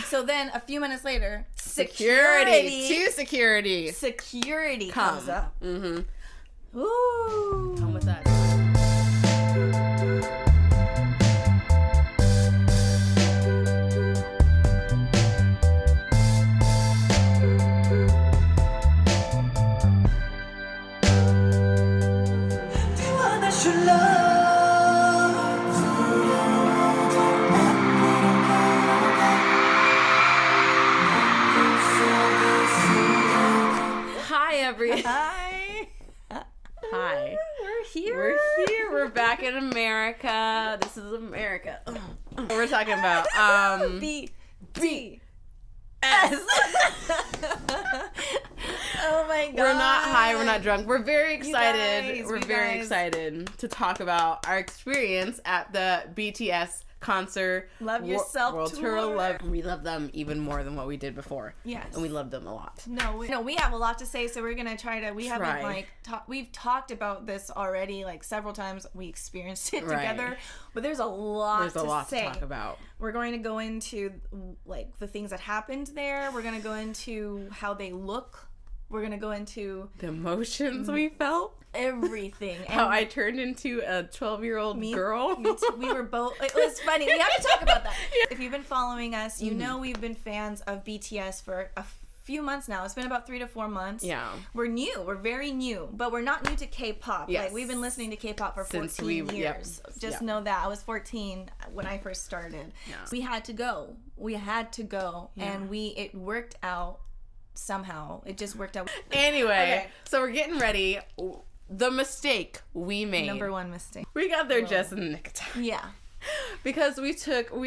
So then a few minutes later, Security comes up. Mm-hmm. Ooh. Come with that. Hi. We're here. We're here. We're back in America. This is America. We're talking about BTS. Oh my god. We're not high, we're not drunk. We're very excited. We're very excited to talk about our experience at the BTS concert. Love Yourself World tour. Love. We love them even more than what we did before. Yes. And we love them a lot. No, we have a lot to say, so we're gonna try to. We've talked about this already like several times. We experienced it together, but there's a lot to talk about. We're going to go into like the things that happened there. We're gonna go into how they look. We're gonna go into the emotions we felt. Everything. How I turned into a 12-year-old girl. Me too. We were both. It was funny. We have to talk about that. Yeah. If you've been following us, you know we've been fans of BTS for a few months now. It's been about 3 to 4 months. Yeah. We're new. We're very new. But we're not new to K-pop. Yes. Like, we've been listening to K-pop for 14 years. Just know that. I was 14 when I first started. Yeah. We had to go. Yeah. And it worked out somehow. It just worked out. Anyway, so we're getting ready. The mistake we made. Number one mistake. We got there just in the nick of time. Yeah. Because we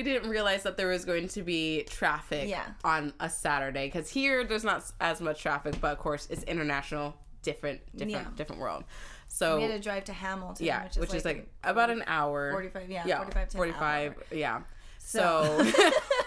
didn't realize that there was going to be traffic on a Saturday. Because here, there's not as much traffic, but of course, it's international, different world. So we had to drive to Hamilton, which is like about an hour. 45 to 45, yeah. So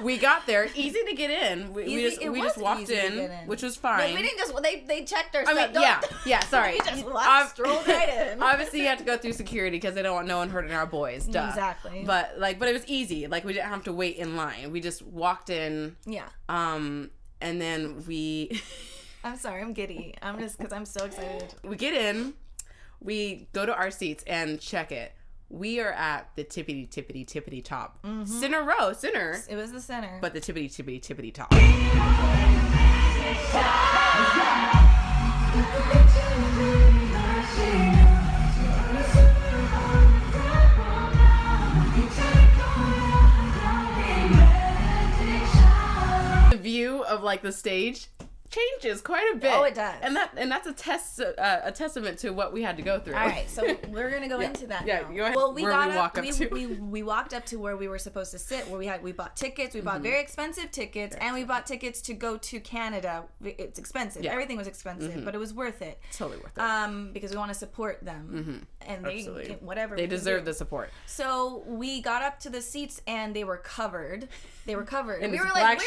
we got there, easy to get in. We just walked in, which was fine. No, we didn't just. They checked our stuff. Sorry. We just strolled right in. Obviously, you have to go through security because they don't want no one hurting our boys. Duh. Exactly. But it was easy. Like, we didn't have to wait in line. We just walked in. Yeah. And then we. I'm sorry, I'm giddy. I'm just because I'm so excited. We get in. We go to our seats and check it. We are at the tippity top. Mm-hmm. Center. It was the center. But the tippity top. The view of like the stage changes quite a bit. Oh, it does. And that's a testament to what we had to go through. All right, so we're gonna go into that. Yeah, now. go ahead. Well, we walked up to where we were supposed to sit. Where we bought tickets. We bought very expensive tickets, and we bought tickets to go to Canada. It's expensive. Yeah. Everything was expensive, but it was worth it. Totally worth it. Because we want to support them, and they deserve the support. So we got up to the seats, and they were covered. And we were like,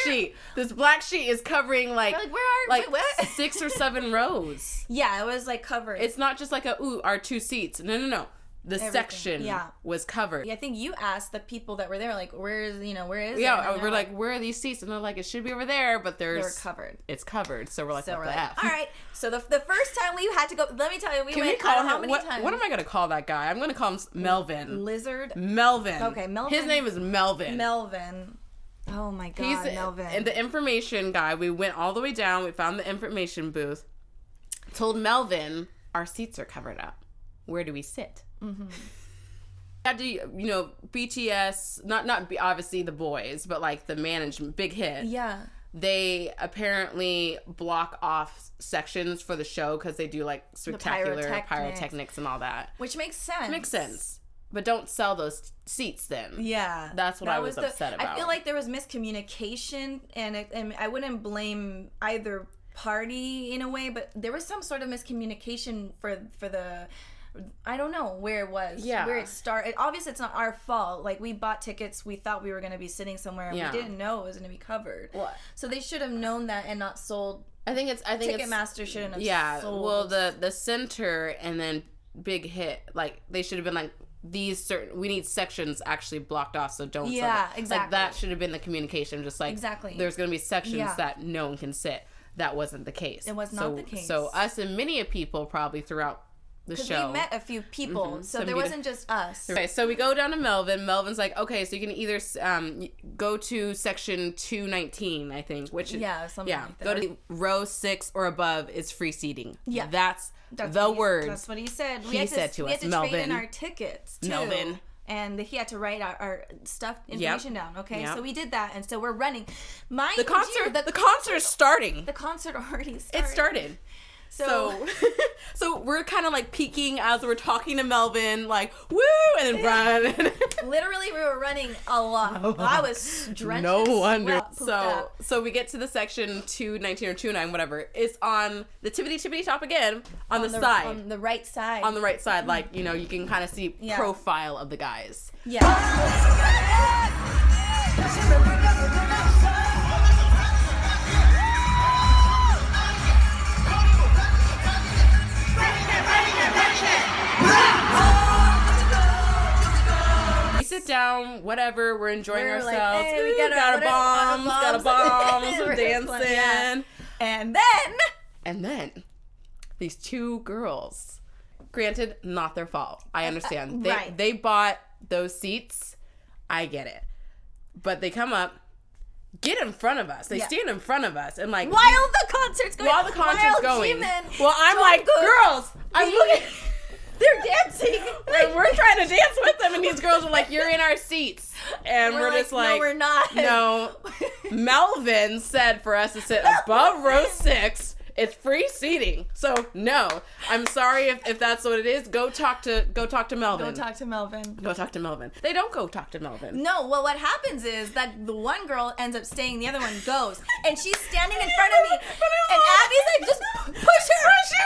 this black sheet is covering where are what? 6 or 7 rows. Yeah, it was like covered. It's not just like our 2 seats. No. The section was covered. Yeah, I think you asked the people that were there, like, where is it? Yeah, we're like, where are these seats? And they're like, it should be over there, but they were covered. It's covered. So we're like, what the F? All right. So the first time we had to go, let me tell you, we went call him, how many times? What am I going to call that guy? I'm going to call him Melvin. Lizard? Melvin. Okay, Melvin. His name is Melvin. Oh my God, Melvin. And the information guy, we went all the way down. We found the information booth. Told Melvin, our seats are covered up. Where do we sit? Mm-hmm. Had to, BTS, not obviously the boys, but like the management, Big Hit. Yeah. They apparently block off sections for the show because they do like spectacular pyrotechnics and all that. Which makes sense. But don't sell those seats then. Yeah. That's what I was upset about. I feel like there was miscommunication, and I wouldn't blame either party in a way, but there was some sort of miscommunication for the... I don't know where it was. Yeah. Where it started. Obviously, it's not our fault. Like, we bought tickets. We thought we were going to be sitting somewhere, and we didn't know it was going to be covered. What? So they should have known that and not sold... I think Ticketmaster shouldn't have sold... Well, the center and then Big Hit, like, they should have been like, we need sections actually blocked off, so don't. Yeah, like exactly. that should have been the communication. Just like exactly. There's going to be sections that no one can sit. That wasn't the case. It was not the case. So us and many people probably throughout the show. We met a few people, so there wasn't just us. Okay, so we go down to Melvin. Melvin's like, okay, so you can either go to section 219, I think, which is something like that. Go to row 6 or above is free seating. Yeah, that's the words. That's what he said. He said to us, Melvin. Trade in our tickets too. Melvin. And he had to write our stuff information down. Okay, Yep. So we did that, and so we're running. The concert's starting. The concert already started. It started. So we're kind of like peeking as we're talking to Melvin, like, woo, and then run. Literally, we were running a lot. I was drenched. No wonder. Sweat, so we get to the section 219 or 29, whatever. It's on the tippity top again, on the side. On the right side. On the right side, like, you know, you can kind of see profile of the guys. Yeah. Sit down, whatever, we're enjoying ourselves. Like, hey, we got a bombs, we're dancing. Yeah. And then these two girls, granted, not their fault. I understand. They bought those seats. I get it. But they come up, get in front of us. They stand in front of us and like while the concert's going. Well, I'm like, girls, I'm looking. They're dancing. And we're trying to dance with them, and these girls are like, you're in our seats. And we're just like, no, we're not. No. Melvin said for us to sit above row 6. It's free seating. So, no. I'm sorry if that's what it is. Go talk to Melvin. Go talk to Melvin. Go talk to Melvin. They don't go talk to Melvin. No, well, what happens is that the one girl ends up staying, the other one goes. And she's standing in front of me. And Abby's like, just push her.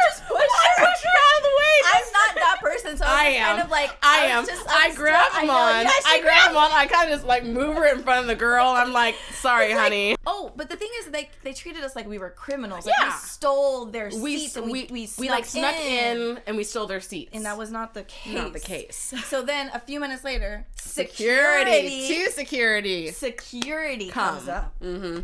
Just push her. Push her out of the way. I'm not that person, so I am. Kind of like, I grab them on. I grab them on. I kind of just like move her in front of the girl. I'm like, sorry, honey. Oh, but the thing is, they treated us like we were criminals. Like we stole their seats and we snuck in and we stole their seats. And that was not the case. Not the case. So then a few minutes later, security comes up. Mm-hmm.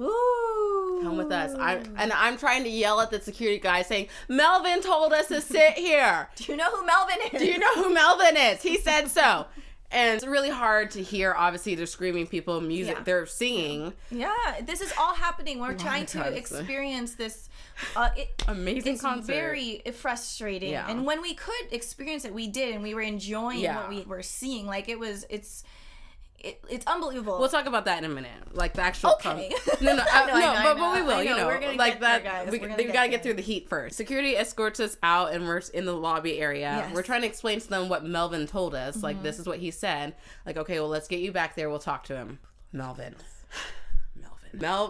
Ooh. Come with us. I'm trying to yell at the security guy saying, Melvin told us to sit here. Do you know who Melvin is? Do you know who Melvin is? He said so. And it's really hard to hear. Obviously, they're screaming people, music, they're singing. Yeah, this is all happening. We're trying to experience this amazing concert. It's very frustrating. Yeah. And when we could experience it, we did, and we were enjoying what we were seeing. Like it's unbelievable. We'll talk about that in a minute. Like the actual Okay. But we will, you know. We're gonna like get that there, guys. we gotta get through the heat first. Security escorts us out and we're in the lobby area. Yes. We're trying to explain to them what Melvin told us. Like this is what he said. Like, okay, well let's get you back there, we'll talk to him. Melvin.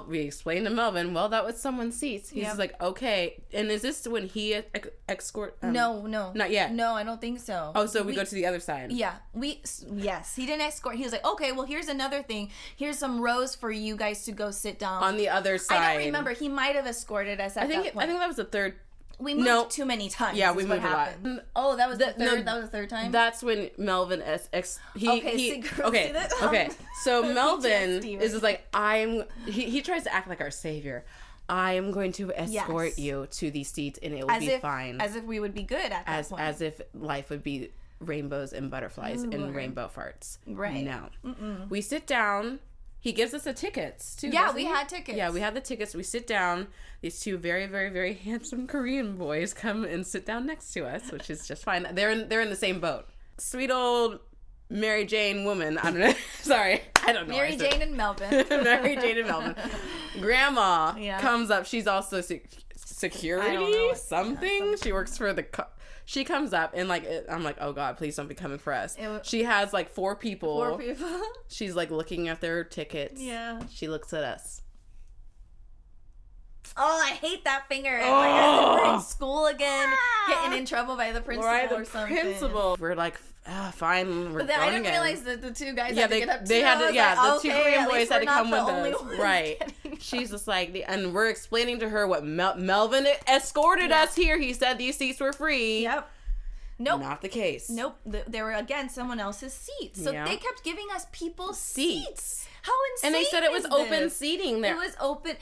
We explained to Melvin, well, that was someone's seats. He's just like, okay. And is this when he escort? No. Not yet. No, I don't think so. Oh, so we go to the other side. Yeah. Yes. He didn't escort. He was like, okay, well, here's another thing. Here's some rows for you guys to go sit down. On the other side. I don't remember. He might have escorted us at that point. I think that was the third. We moved too many times. Yeah, we moved a lot. Oh, that was the third. That was the third time. That's when Melvin Okay. So Melvin is just like, he tries to act like our savior. I am going to escort you to these seats, and it will be fine. As if we would be good at that point. As if life would be rainbows and butterflies and rainbow farts. Right. No. We sit down. He gives us the tickets too. Yeah, we had tickets. Yeah, we had the tickets. We sit down. These two very, very, very handsome Korean boys come and sit down next to us, which is just fine. They're in the same boat. Sweet old Mary Jane woman. I don't know. Sorry, I don't know. Mary Jane and Melvin. Mary Jane and Melvin. Grandma comes up. She's also security something. She works for the. She comes up and I'm like, oh God, please don't be coming for us. She has like 4 people. 4 people. She's like looking at their tickets. Yeah. She looks at us. Oh, I hate that finger. Oh. Like, as if we're in school again, getting in trouble by the principal or something. Principal. We're like, fine, we're but then going I didn't again. realize that the 2 guys had to get up too. The 2 Korean boys had to come with us. Right. She's just like, and we're explaining to her what Melvin escorted us here. He said these seats were free. Yep. Nope. Not the case. Nope. They were, again, someone else's seats. So they kept giving us people's seats. How insane! And they said it was open seating there. It was open.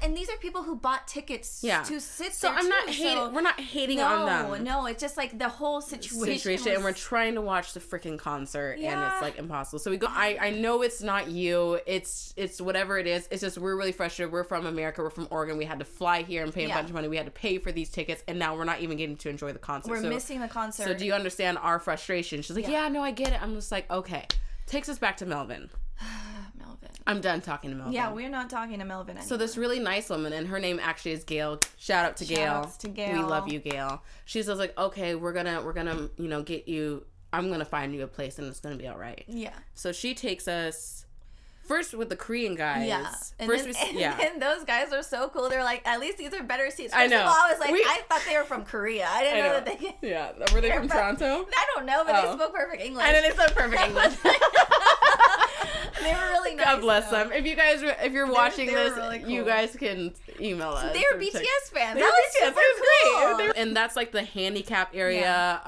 And these are people who bought tickets to sit so there. I'm not hating. We're not hating on them. No, it's just like the whole situation. And we're trying to watch the freaking concert, and it's like impossible. So we go. I know it's not you. It's whatever it is. It's just we're really frustrated. We're from America. We're from Oregon. We had to fly here and pay a bunch of money. We had to pay for these tickets, and now we're not even getting to enjoy the concert. We're missing the concert. So do you understand our frustration? She's like, yeah, no, I get it. I'm just like, okay. Takes us back to Melvin. I'm done talking to Melvin. Yeah, we're not talking to Melvin anymore. So this really nice woman, and her name actually is Gail. Shout out to Gail. Shout-outs to Gail. We love you, Gail. She says like, okay, we're gonna, get you. I'm gonna find you a place, and it's gonna be all right. Yeah. So she takes us first with the Korean guys. Yeah. And then those guys are so cool. They're like, at least these are better seats. First I know. of all, I was like, I thought they were from Korea. I didn't know that they. Yeah. Were they from Toronto? I don't know, but they spoke perfect English. I know they spoke perfect English. They were really nice. God bless them. If you're watching this, really cool. You guys can email us. They were BTS fans. That was super cool. And that's like the handicap area,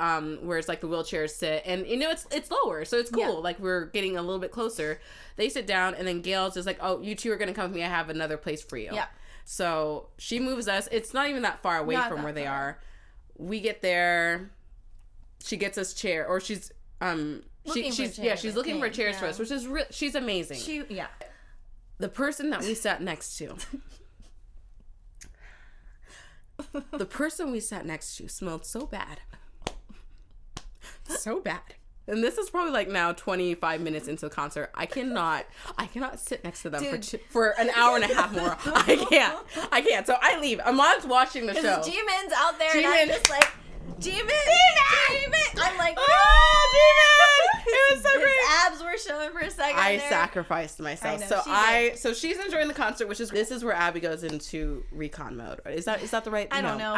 where it's like the wheelchairs sit, and it's lower, so it's cool. Yeah. Like we're getting a little bit closer. They sit down, and then Gail's just like, "Oh, you two are gonna come with me. I have another place for you." Yeah. So she moves us. It's not even that far away from where they are. We get there. She gets us chair, or she's she's looking for chairs for us, which is she's amazing. The person that we sat next to, smelled so bad, And this is probably like now 25 minutes into the concert. I cannot sit next to them for an hour and a half more. I can't. So I leave. Amon's watching the show. Jimin's out there, and I'm just like, Jimin! I'm like, oh, Jimin! It was so great. His abs were showing for a second. I sacrificed myself. So she's enjoying the concert, this is where Abby goes into recon mode. Is that the right? I don't know.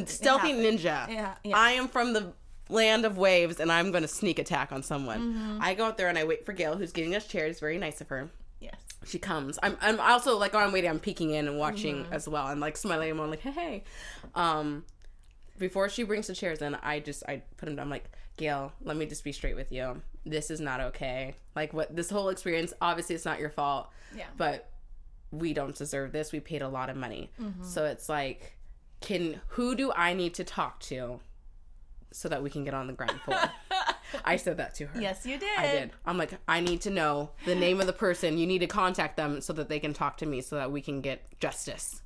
Stealthy ninja. Yeah. I am from the land of waves, and I'm going to sneak attack on someone. Mm-hmm. I go out there and I wait for Gail, who's getting us chairs. Very nice of her. Yes. She comes. I'm also like on waiting. I'm peeking in and watching as well, and like smiling. I'm like, hey. Before she brings the chairs in, I put them down. I'm like, Gail, let me just be straight with you. This is not okay. Like, what this whole experience, obviously it's not your fault. Yeah. But we don't deserve this. We paid a lot of money. Mm-hmm. So it's like, who do I need to talk to so that we can get on the ground floor? I said that to her. Yes, you did. I did. I'm like, I need to know the name of the person. You need to contact them so that they can talk to me so that we can get justice.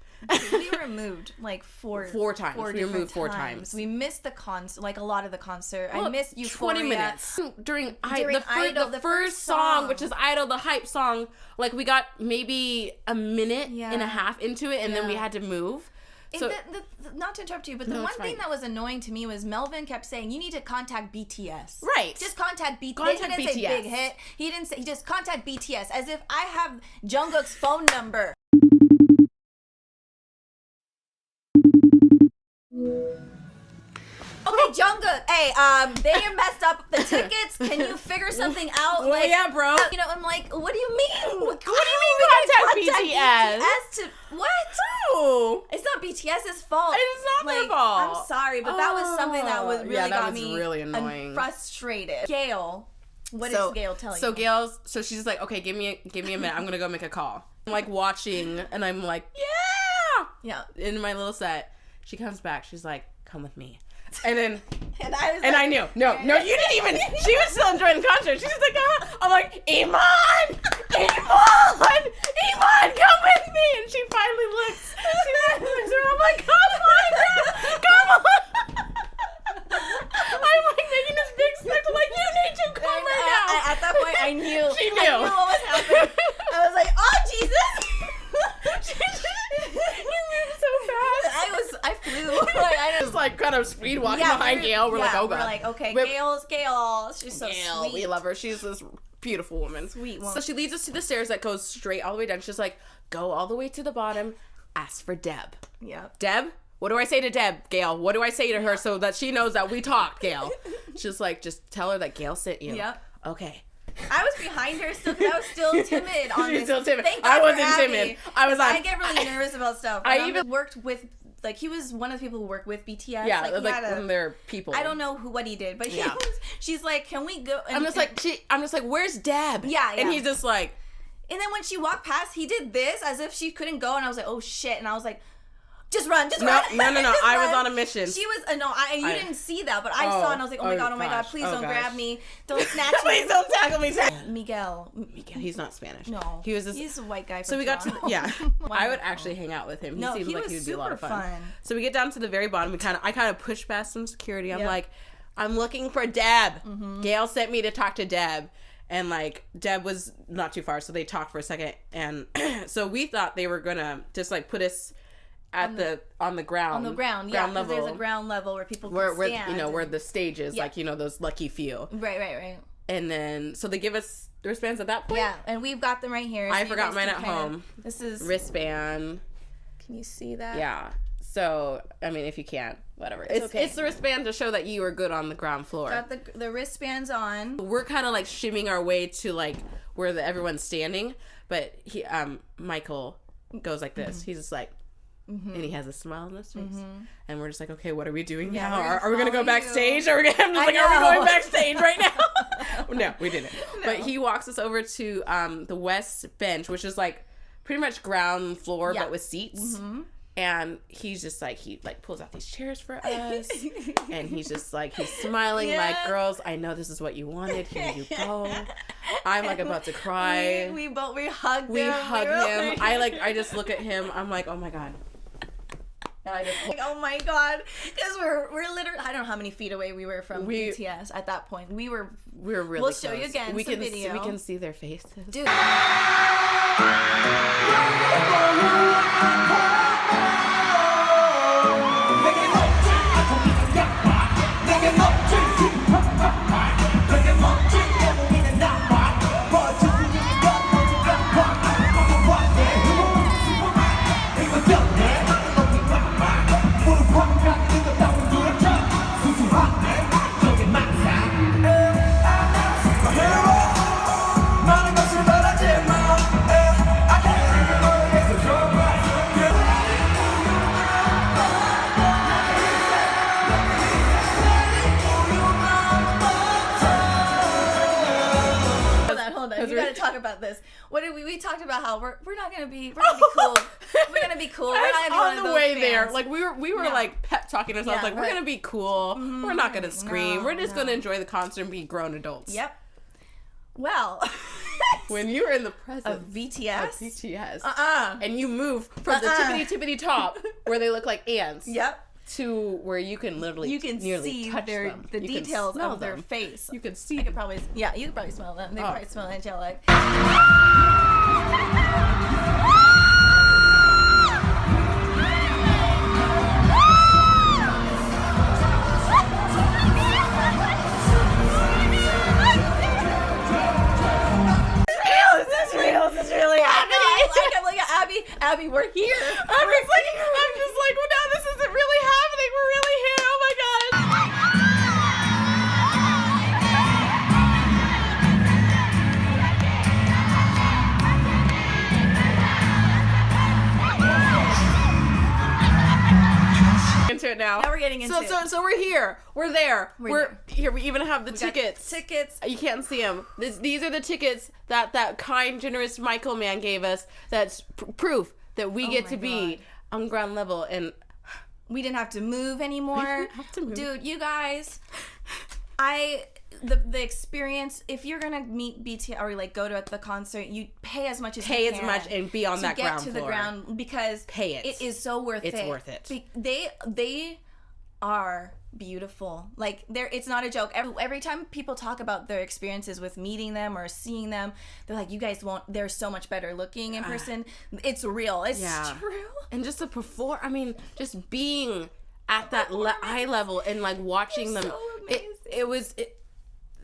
We were moved like four times. We were moved 4 times. We missed the concert, like a lot of the concert. I missed Euphoria. 20 minutes during Idol, the first song, which is Idol, the hype song. Like we got maybe a minute and a half into it, and then we had to move. So, not to interrupt you, but the one thing that was annoying to me was Melvin kept saying, you need to contact BTS. Right. Just contact BTS. He didn't say Big Hit. He didn't say, he just contact BTS, as if I have Jungkook's phone number. Okay, Jungkook, hey, they messed up the tickets. Can you figure something out? Well, like, yeah, bro. You know, I'm like, what do you mean? What do you mean contact BTS? BTS to what? No. It's not BTS's fault. It's not their fault. I'm sorry, but that was something that was really got me really annoying. Frustrated. Gail, what is Gail telling you? So she's like, okay, give me a minute. I'm gonna go make a call. I'm like watching, and I'm like, yeah. In my little set, she comes back. She's like, come with me. And then, I knew, no, you didn't even, she was still enjoying the concert. She's like, I'm like, Iman, come with me. And she finally looks around. I'm like, come on. I'm like making this big spectacle, like, you need to come right now. At that point, I knew. She knew. I knew what was happening. I was like, oh, Jesus. I flew. I just like kind of speed walking behind Gail. We're like, oh god. We're like, okay, Gail. She's so sweet. We love her. She's this beautiful woman. Sweet woman. So she leads us to the stairs that goes straight all the way down. She's like, go all the way to the bottom. Ask for Deb. Yeah. Deb? What do I say to Deb, Gail? What do I say to her so that she knows that we talked, Gail? She's like, just tell her that Gail sent you. Yep. Okay. I was behind her still because I was still timid on this. Still timid. I wasn't timid. I was like, I get really nervous about stuff. I even worked with he was one of the people who work with BTS. Yeah, like one of their people. I don't know what he did, but she's like, can we go? And, I'm just like, where's Deb? Yeah. And he's just like. And then when she walked past, he did this as if she couldn't go, and I was like, oh shit, and I was like, just run. No. I was on a mission. She was you didn't see that, but I saw, and I was like, oh my god, please don't grab me, don't snatch me, please don't tackle me. Miguel, he's not Spanish. No, he's a white guy. So we got to I would actually hang out with him. He seemed like he would be a lot of fun. So we get down to the very bottom. I kind of push past some security. I'm like, I'm looking for Deb. Gail sent me to talk to Deb. And, like, Deb was not too far, so they talked for a second. And so we thought they were going to just, like, put us on the ground. On the ground, yeah. Because there's a ground level where people can stand. Where the stage is, like, those lucky few. Right. And then, so they give us the wristbands at that point? Yeah, and we've got them right here. I forgot mine at home. This is... wristband. Can you see that? Yeah. So, I mean, if you can't, whatever. It's the wristband to show that you are good on the ground floor. Got the wristbands on. We're kind of, like, shimming our way to, like, where everyone's standing. But Michael goes like this. He's just like... And he has a smile on his face. And we're just like, okay, what are we doing now? Are we going to go backstage? Are we going backstage right now? No, we didn't. No. But he walks us over to the west bench, which is like pretty much ground floor, but with seats. And he's just like, he like pulls out these chairs for us. And he's just like, he's smiling like, girls, I know this is what you wanted. Here you go. I'm like about to cry. We hugged him. We hugged him. I just look at him. I'm like, oh my God. Oh my God, because we're literally, I don't know how many feet away we were from BTS at that point. We were really we'll close. Show you again we some video. We can see their faces, dude. We gotta talk about this. What did we talked about how we're not gonna be cool. We're gonna be cool. We're not gonna be on the way there. Like we were like pep talking ourselves. Like we're gonna be cool. We're not gonna scream. We're just gonna enjoy the concert and be grown adults. Yep. Well, when you were in the presence of BTS, and you move from the tippity top where they look like ants. Yep. To where you can literally see touch the details of their face. You can see. You could probably smell them. They probably smell angelic. This is really happening. I'm like, Abby, we're here. I'm just like, well, no, this isn't really happening. We're really here. Oh my God. Into it now. Now we're getting into it. So we're here. We're there. We're here. We even have the tickets. You can't see them. These are the tickets that kind, generous Michael man gave us. That's proof that we get to be on ground level, and we didn't have to move anymore. We didn't have to move. Dude, you guys, the experience, if you're gonna meet BTS or like go to the concert, you pay as much as you can and be on that ground floor. To get to the ground, because it is so worth it. It's worth it. They are beautiful. Like it's not a joke. Every time people talk about their experiences with meeting them or seeing them, they're like, you guys won't. They're so much better looking in person. It's real. It's true. And just to perform. I mean, just being at that eye level and like watching them. So amazing.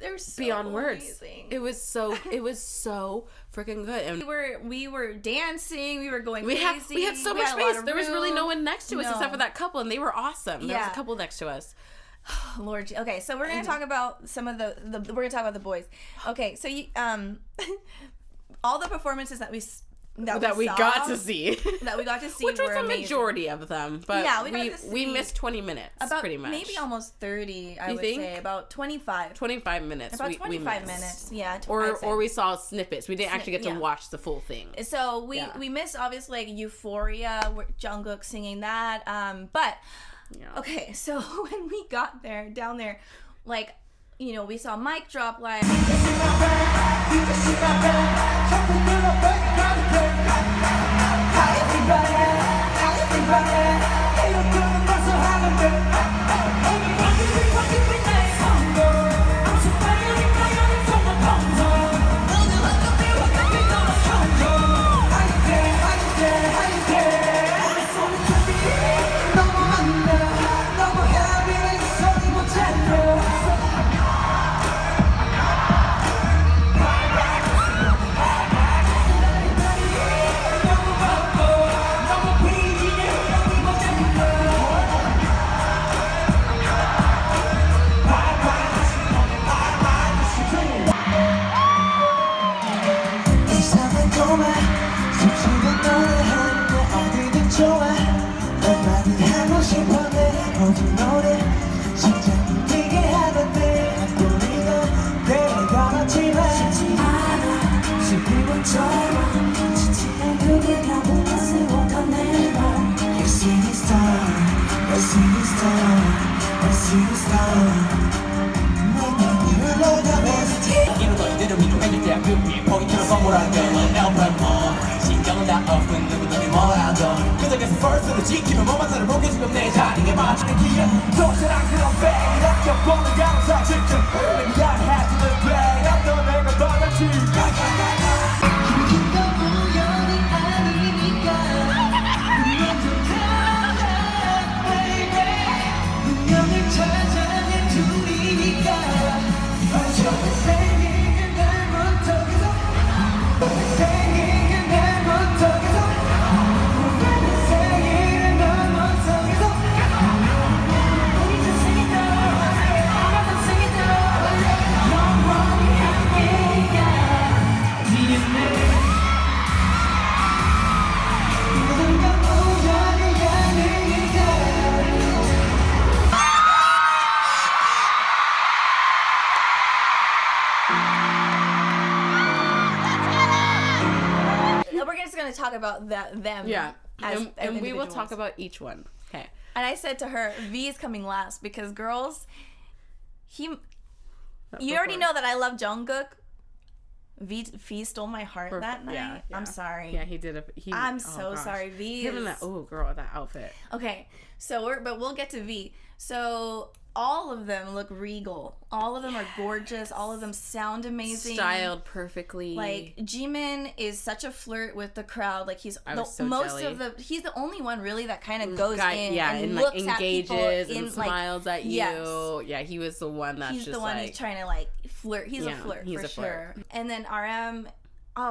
They're so beyond words. Amazing. It was so freaking good. And we were dancing. We were going crazy. We had so much space. There was really no one next to us except for that couple, and they were awesome. There was a couple next to us. Lord, okay, so we're gonna talk about some of the we're gonna talk about the boys. Okay, so you all the performances that we that we got to see. That we got to see, which was were the amazing. Majority of them. But yeah, we missed 20 minutes, about pretty much. Maybe almost 30, I would say. About 25. 25 minutes. About 25 minutes, yeah. Or we saw snippets. We didn't actually get to watch the full thing. So we missed, obviously, like, Euphoria, Jungkook singing that. But, okay, so when we got down there, like, you know, we saw mic drop live. Talk about them. Yeah. And we will talk about each one. Okay. And I said to her, V is coming last because girls, you already know that I love Jungkook. V stole my heart that night. Yeah. I'm sorry. Yeah, he did. I'm so sorry. V. Him and that girl, that outfit. Okay, so but we'll get to V. So all of them look regal. All of them are gorgeous. All of them sound amazing. Styled perfectly. Like, Jimin is such a flirt with the crowd. Like, he's he's the only one really that kind of goes in and like looks engages at people and smiles at you. Yes. Yeah, he was the one that's he's just the one like, who's trying to like flirt. He's a flirt for sure. And then RM. I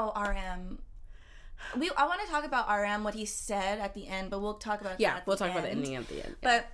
want to talk about RM, what he said at the end, but we'll talk about that we'll talk about the ending at the end. But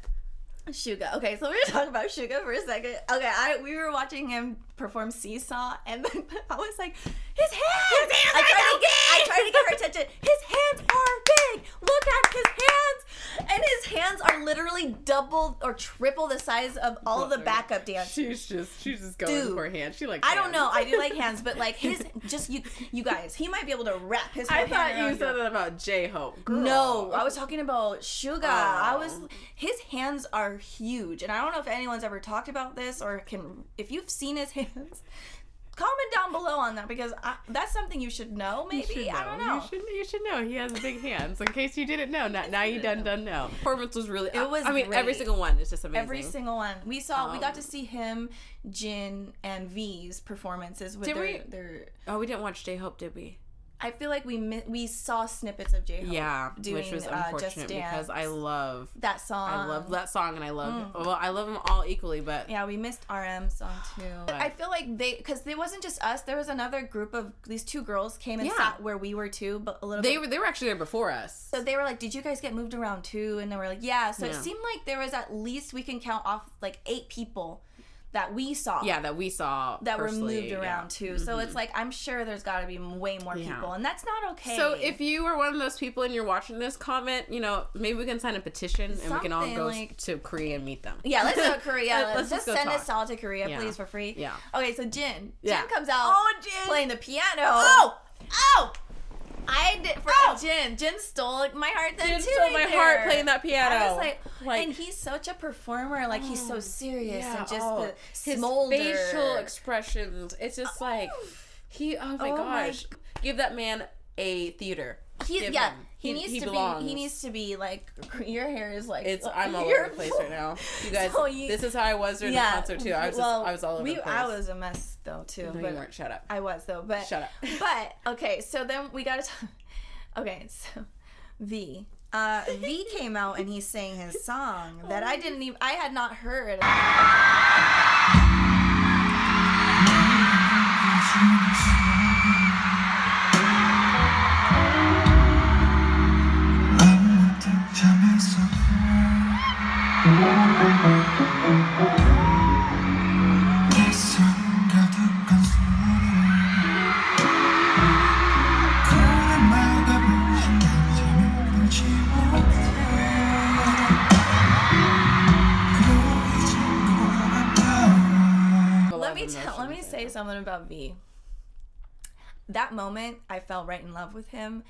Suga. Okay, so we're gonna talk about Suga for a second. Okay, we were watching him perform Seesaw, and then I was like, his hands! I tried to get her attention. His hands are big! Look at his hands! And his hands are literally double or triple the size of all of the backup dancers. She's just going for her hands. She likes hands. I don't know. I do like hands, but like his, just you guys, he might be able to wrap his whole hand around. I thought you said that about J-Hope. Girl. No, I was talking about Suga. His hands are huge, and I don't know if anyone's ever talked about this or if you've seen his hands. Comment down below on that because that's something you should know. Maybe I don't know. You should know he has big hands. In case you didn't know, now you done know. Performance was really. It was. Great. Every single one is just amazing. Every single one we got to see him, Jin, and V's performances with their. Oh, we didn't watch J-Hope, did we? I feel like we saw snippets of J-Hope doing which was unfortunate because I love that song. I love that song and I love I love them all equally, but yeah, we missed RM's song too. I feel like because it wasn't just us. There was another group of these two girls came and sat where we were too, but a little. They were actually there before us. So they were like, "Did you guys get moved around too?" And they were like, "Yeah." So it seemed like there was at least we can count off like 8 people that we saw. Yeah, that we saw. That were moved around too. So it's like, I'm sure there's got to be way more people, and that's not okay. So if you are one of those people and you're watching this, comment, maybe we can sign a petition and we can all go to Korea and meet them. Yeah, let's go to Korea. Let's just send talk. us all to Korea, please, for free. Yeah. Okay, so Jin comes out playing the piano. Oh! I did for Jin stole my heart then Jin too. stole my heart playing that piano. I was like, and he's such a performer. Like he's so serious and just his smolder. facial expressions. It's just like he. Oh my gosh! Give that man a theater. He needs to be like, your hair is like, I'm all over the place right now. You guys, this is how I was during the concert too. I was all over the place. I was a mess though too. No, but you weren't. Shut up. I was though, but shut up. But okay, so then we gotta okay, so V came out and he sang his song that I had not heard. Let me say something about V. That moment, I fell right in love with him.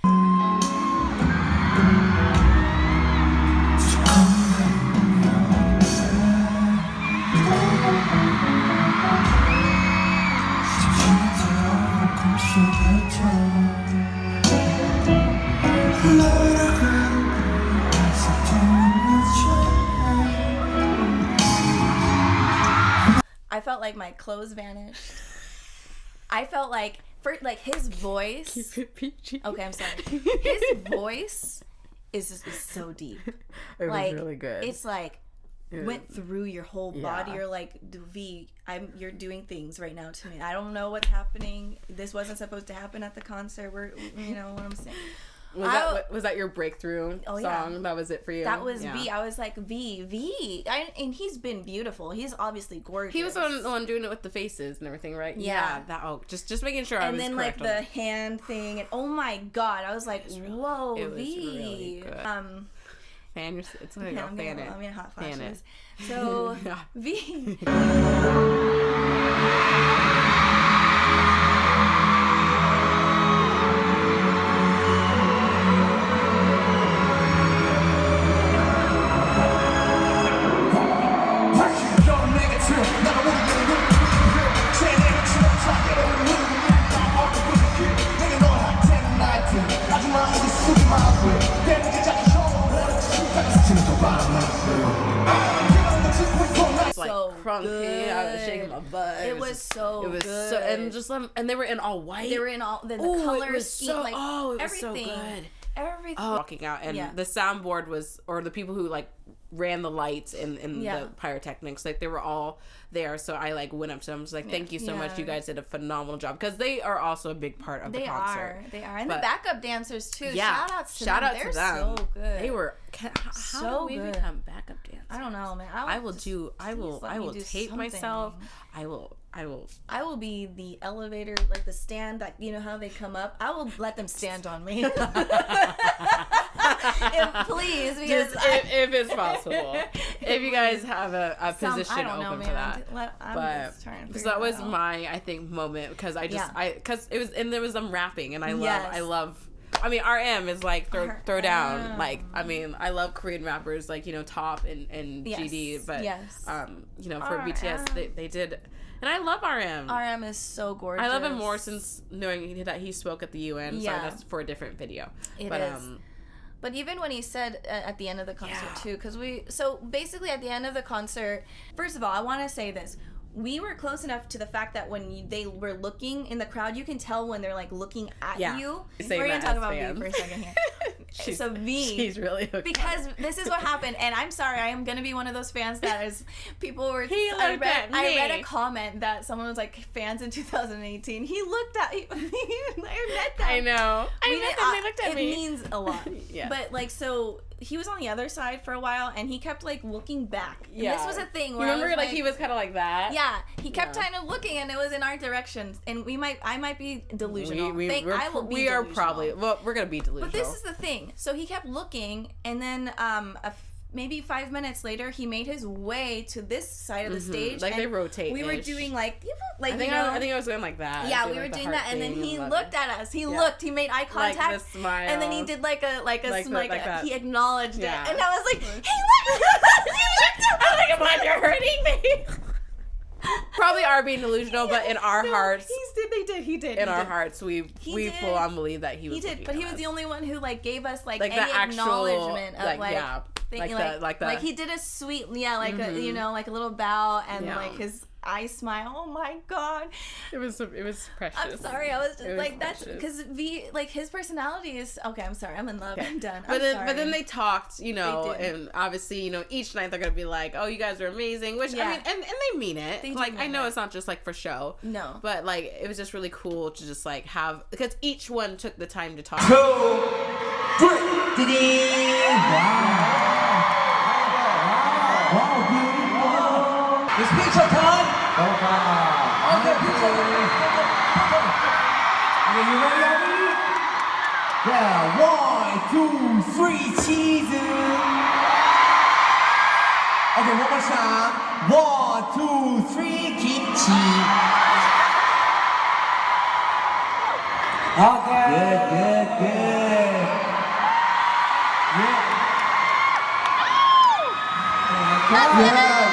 I felt like my clothes vanished. I felt like his voice. Keep it PG. Okay, I'm sorry. His voice is so deep. It was really good. It's like went through your whole body. You're like, V, you're doing things right now to me. I don't know what's happening. This wasn't supposed to happen at the concert. You know what I'm saying? Was that your breakthrough song? Yeah. That was it for you? That was V. I was like, V. And he's been beautiful. He's obviously gorgeous. He was the one doing it with the faces and everything, right? Yeah. Just making sure I was correct. And then like the hand thing. And oh my God. I was like, whoa, it V. Was really good. It's like I'm gonna hot flashes. So V. Crunky. I was shaking my butt. It was so good. And they were in all white. They were in all the colors. It was so, like, it was everything. So good. Everything. Walking out, and the soundboard or the people who like ran the lights and the pyrotechnics, like they were all there. So I like went up to them, was like, thank you so much. You guys did a phenomenal job, because they are also a big part of the concert. They are, and the backup dancers too. Yeah, shout out to them. They're so good. They were how do we become backup dancers? I don't know, man. I will tape myself. I will be the elevator, like the stand that, you know how they come up. I will let them stand on me. Please, because if it's possible. If you guys have a position open for that. Because that was my, I think, moment, because because it was, and there was them rapping, and I love I mean, RM is like throw down. Like, I mean, I love Korean rappers like, Top and GD, but for BTS they did, and I love RM. RM is so gorgeous. I love him more since knowing that he spoke at the UN. So that's for a different video. But even when he said at the end of the concert too, because basically at the end of the concert, first of all, I want to say this. We were close enough to the fact that when they were looking in the crowd, you can tell when they're like looking at you. We're gonna talk about me for a second here. so V. She's really hooked because this is what happened, and I'm sorry, I am gonna be one of those fans that is people were. I read a comment that someone was like fans in 2018. He looked at. I met them. I know. I met them. They looked at me. It means a lot. Yeah. But like so. He was on the other side for a while, and he kept like looking back. And yeah. this was a thing where remember, like he was kind of like that. Yeah, he kept kind of looking, and it was in our direction. And I might be delusional. I will be. We are probably. Well, we're gonna be delusional. But this is the thing. So he kept looking, and then maybe 5 minutes later, he made his way to this side of the stage. Like they rotate. We were doing like I think I was going like that. Yeah, we were doing that, and then he looked at us. He looked. He made eye contact, like the smile, and then he did like a smile. He acknowledged it, and I was like, "Hey, look!" I was like, "Come on, you're hurting me." Probably are being delusional, but in our hearts, he did. In our hearts, we full on believe that he was. He did, but he was the only one who like gave us like any the actual acknowledgement of like like he did a sweet a, you know, like a little bow and like his eye smile. Oh my god, it was precious. I'm sorry, I was just like precious. That's because V, like his personality is okay. I'm sorry, I'm in love. Okay. I'm done. But then they talked, you know, and obviously, you know, each night they're gonna be like, oh, you guys are amazing, which I mean, and they mean it. I know it's not just like for show. No, but like it was just really cool to just like have, because each one took the time to talk. 2, 3, wow, beautiful. It's pizza time. Okay, pizza time. Are you ready, Abby? Yeah, 1, 2, 3, cheese. Okay, one more time. 1, 2, 3, kimchi. Okay. Good. Yeah.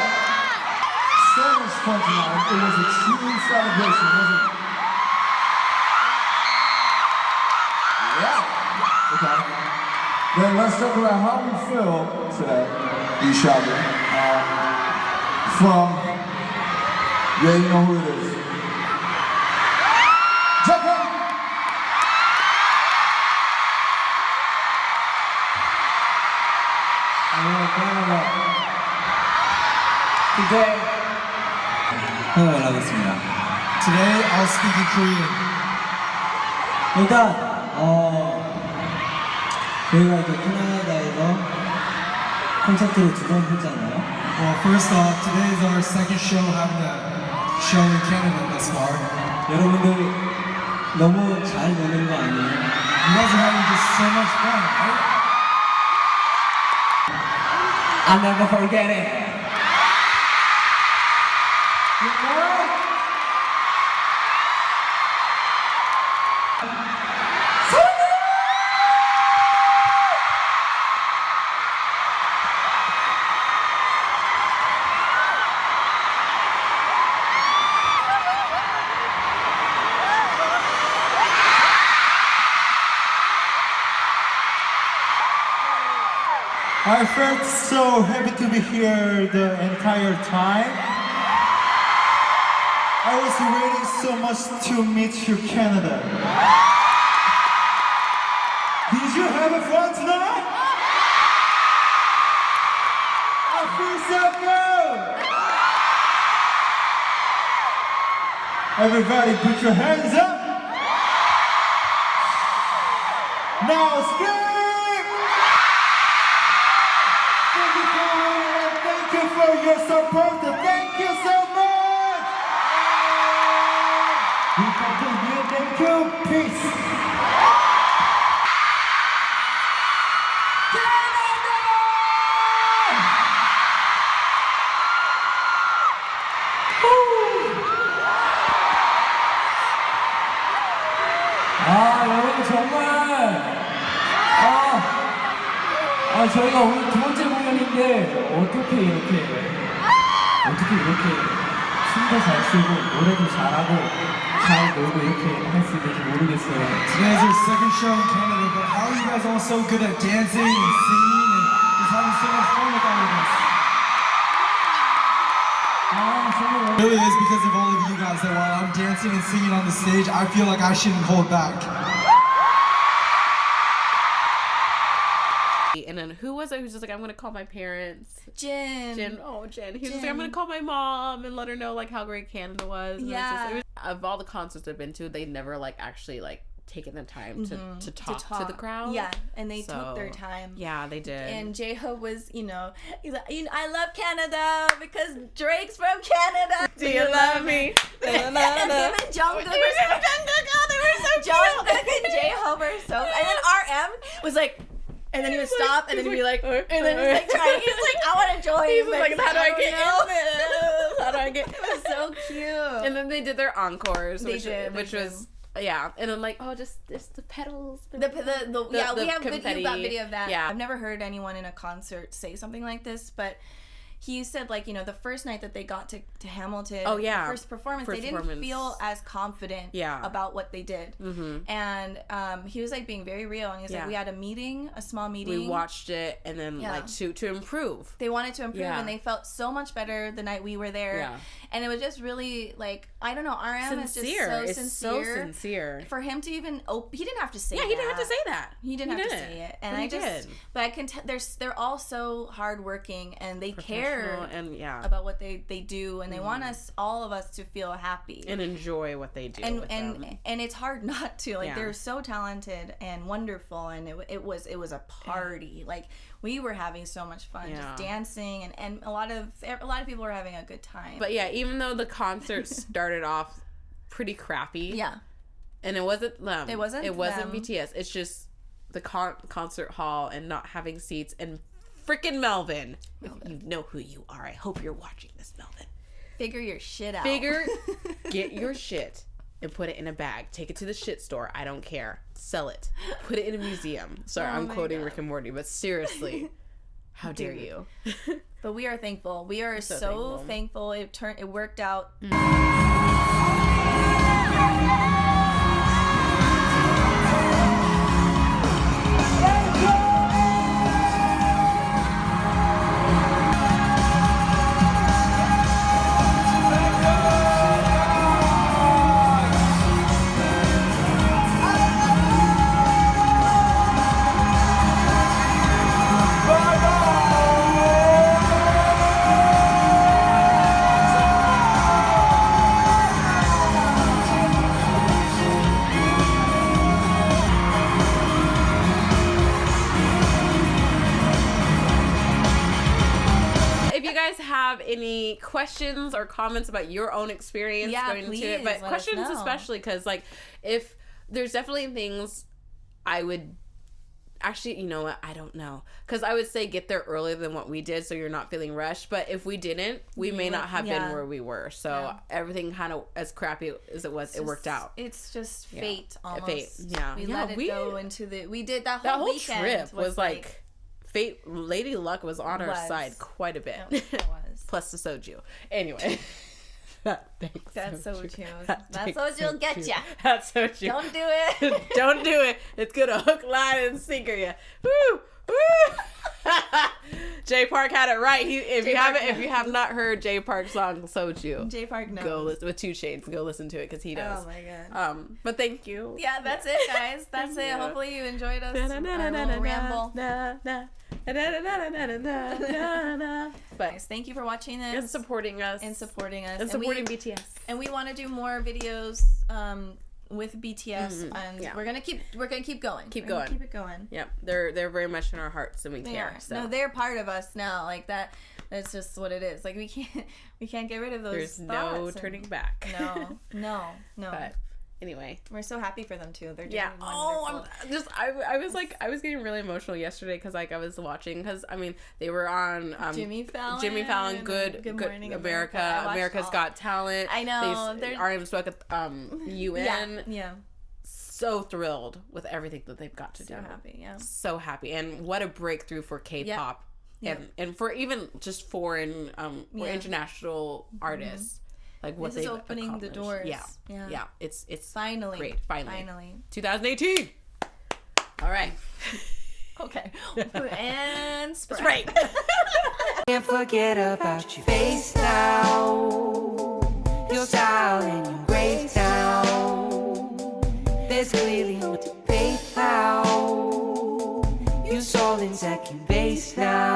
So much fun tonight. It was a true celebration, wasn't it? Yeah. Okay. Then let's talk about how we feel today, each other. From, yeah, you know who it is. Japan. Today, 연락했습니다. Today, I'll speak in Korean. 일단, 저희가 이제 캐나다에서 콘서트를 2번 했잖아요. Well, first off, today is our second show having a show in Canada thus far. 여러분들 너무 잘 노는 거 아니에요? You guys are having just so much fun, right? I'll never forget it. You know? I felt so happy to be here the entire time. I was waiting so much to meet you, Canada. Did you have fun tonight? I feel so good. Everybody put your hands up. Now scream. Thank you for your support. Thank you so much. We continue. Thank you. Peace. 여러분 정말 저희가 오늘 2번째 공연인데 어떻게 이렇게 춤도 잘 추고 노래도 잘하고 잘 놀고 이렇게 할 수 있는지 모르겠어요. Today's your second show in Canada, but how are you guys all so good at dancing and singing and just having so much fun with all of us? It really is because of all of you guys that while I'm dancing and singing on the stage, I feel like I shouldn't hold back. And then who was it who's just like, I'm gonna call my parents? Jin. He was just like, I'm gonna call my mom and let her know like how great Canada was. And it was of all the concerts I've been to, they never like actually like taken the time to talk to the crowd. Yeah, and they took their time. Yeah, they did. And J-Hope was, he's like, I love Canada because Drake's from Canada. Do you love me? And him and Jungkook were so Jungkook and J-Hope are so. And then RM was like, and then he would stop, and then he'd be like, and then he's like trying. He's like, I want to join. He's like, how do I get in this? How do I get? It was so cute. And then they did their encores, They did. was. Yeah, and I'm like, just the petals. We have confetti. video of that. Yeah. I've never heard anyone in a concert say something like this, but he said, like, the first night that they got to Hamilton, the first performance, they didn't feel as confident about what they did. Mm-hmm. And he was, like, being very real, and he was like, we had a small meeting. We watched it, and then, like, to improve. They wanted to improve, and they felt so much better the night we were there. Yeah. And it was just really, like, I don't know, RM is just so sincere. So sincere. For him to even, he didn't have to say that. Yeah, he didn't have to say that. He didn't have to say it. And but I can they're all so hardworking, and they care and about what they do, and they want all of us to feel happy and enjoy what they do, and it's hard not to, like, they're so talented and wonderful, and it was a party. Like, we were having so much fun just dancing, and a lot of people were having a good time. But yeah, even though the concert started off pretty crappy, and it wasn't BTS, it's just the concert hall and not having seats, and freaking Melvin. If you know who you are, I hope you're watching this, Melvin. Figure your shit out. Get your shit and put it in a bag. Take it to the shit store. I don't care. Sell it. Put it in a museum. Sorry, I'm quoting Rick and Morty, but seriously, how dare you? But we are thankful. We are so thankful. It worked out. Have any questions or comments about your own experience going into it, but questions especially, because like, if there's definitely things I would actually, you know what, I don't know, because I would say get there earlier than what we did, so you're not feeling rushed. But if we didn't, we may not have been where we were. So everything kind of, as crappy as it was, it worked out. It's just fate, almost. Fate. We let it go into we did that whole weekend trip was like fate. Lady Luck was on our side quite a bit. It was. Plus the soju. Anyway. That soju. That soju will get ya. That soju. Don't do it. Don't do it. It's gonna hook, line, and sinker you. Woo! Woo! Jay Park had it right. If you have not heard Jay Park's song Soju, Jay Park knows. Go listen with 2 Chainz. Go listen to it because he knows. Oh my god. But thank you. Yeah, that's it, guys. That's it. Hopefully you enjoyed us. Our little ramble. But thank you for watching this and supporting us and supporting BTS. And we want to do more videos with BTS, and we're gonna keep going. Keep it going. Yep, they're very much in our hearts, and we care. So. No, they're part of us now. Like that. That's just what it is. Like we can't get rid of those. There's no turning back. No. But anyway, we're so happy for them too. They're doing wonderful. I was getting really emotional yesterday because like I was watching, because I mean they were on Jimmy Fallon, Good Morning America, America's Got Talent. I know they're RM spoke at UN. Yeah. So thrilled with everything that they've got to do. So happy, and what a breakthrough for K-pop. Yeah. And for even just foreign or international artists, like what they've opening the doors. Yeah. It's finally great. Finally. 2018. All right. Okay. And spray. Can't forget about your face now, your style and your grace now. There's clearly no debate now. You soul inside. second base now.